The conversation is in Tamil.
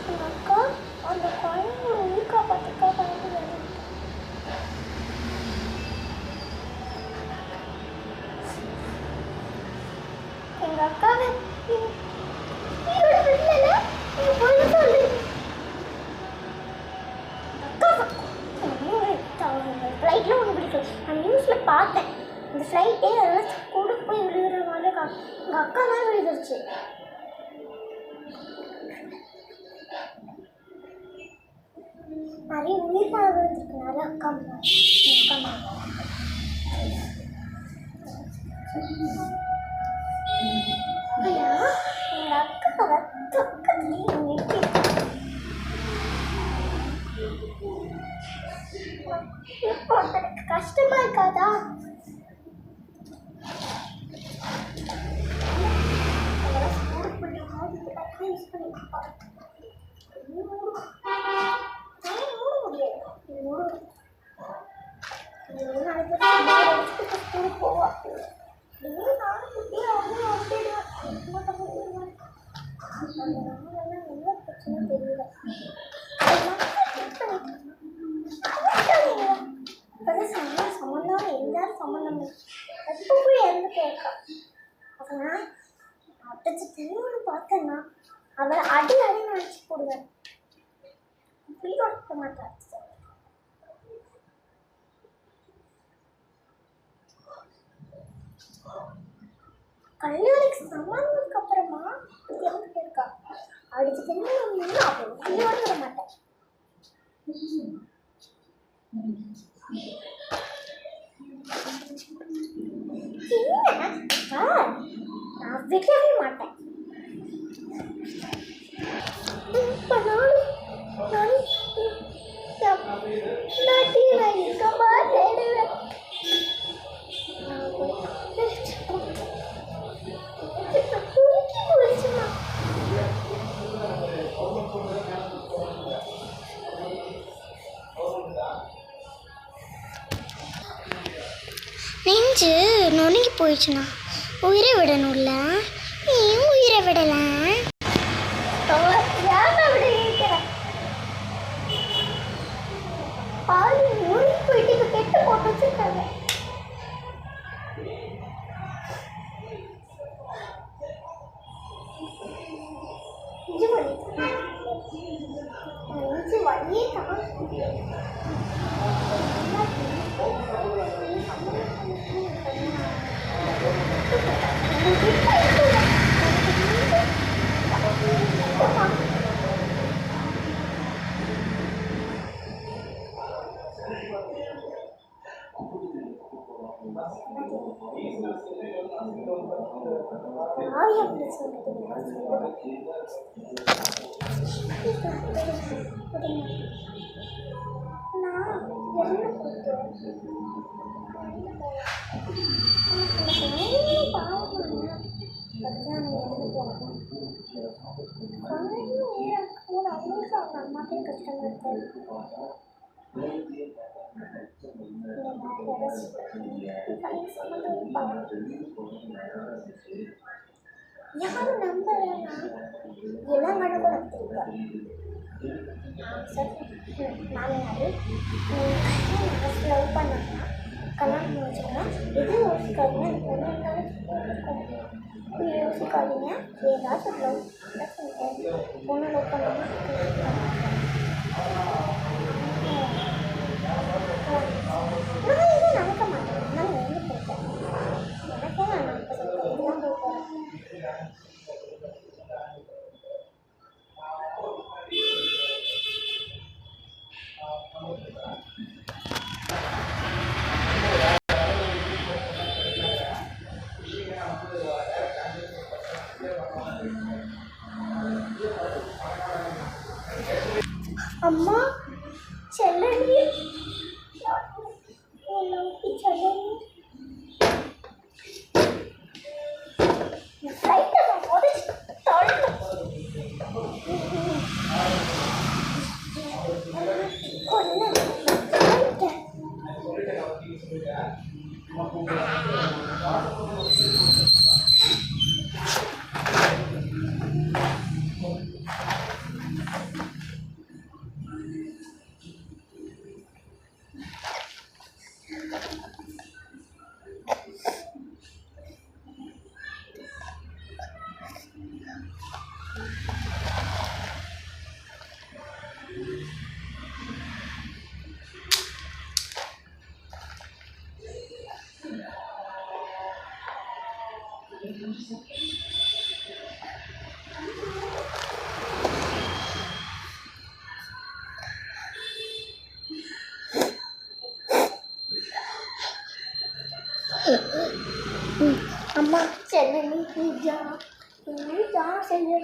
எங்கள் அக்கா அந்த குழந்தைங்க உயிர் காப்பாற்றுக்கா பயந்து எங்கள் அக்காவை ஃப்ளைட்டில் ஒன்று பிடிக்கும். நான் நியூஸில் பார்த்தேன். இந்த ஃப்ளைட்டே அதெல்லாம் கூட போய் விழுகிற மாதிரி எங்கள் அக்கா தான் விழுந்துருச்சு. நிறைய உயிர் பழம் விழுந்துருக்கு. நிறைய அக்கா எங்கள் அக்காவை பக்கத்துலேயே நிறுத்தி இப்போ எனக்கு கஷ்டமா இருக்காதா? சம்பந்தம் எப்போ போய் இறந்துட்டே இருக்கா. அதனால் அடிச்சு தெரியும்னு பார்த்தேன்னா அவளை அடி நினச்சி போடுவேன். அப்படியும் அடிக்க மாட்டேன். கல்யாணிக்கு சமாளினதுக்கு அப்புறமா இறந்துட்டே இருக்கா. அடிச்சு தெரியும் அவள் உயிரோட விட மாட்டேன். நான் விடவே மாட்டேன். நெஞ்சு நொறுங்கி போயிடுச்சுண்ணா. உயிரை விடணும்ல, ஏன் உயிரை விடல? போயிட்டு கெட்டு போட்டு வச்சிருக்காங்க. வழியே தான் அம்மாக்கே கஷ்டமா இருக்கு. யாரும் நம்பலன்னா எல்லாம் நடக்கும். நாலு லவ் பண்ணாங்கன்னா கல்யாணம் முடிச்சுன்னா எது யோசிக்காதீங்க. அது பொண்ணு இருந்தாலும் யோசிக்காதீங்க. ஏதாச்சும் லவ் பொண்ணு லவ் பண்ணாங்கன்னா நான் எதுவும் நடக்க மாட்டேன். நான் வந்து போட்டேன். எனக்கே நான் நடக்க சொல்லிட்டேன். இதுதான் போய் போகிறேன். அம்மா செல்லி அம்மா சென்னை பூஜா செஞ்சு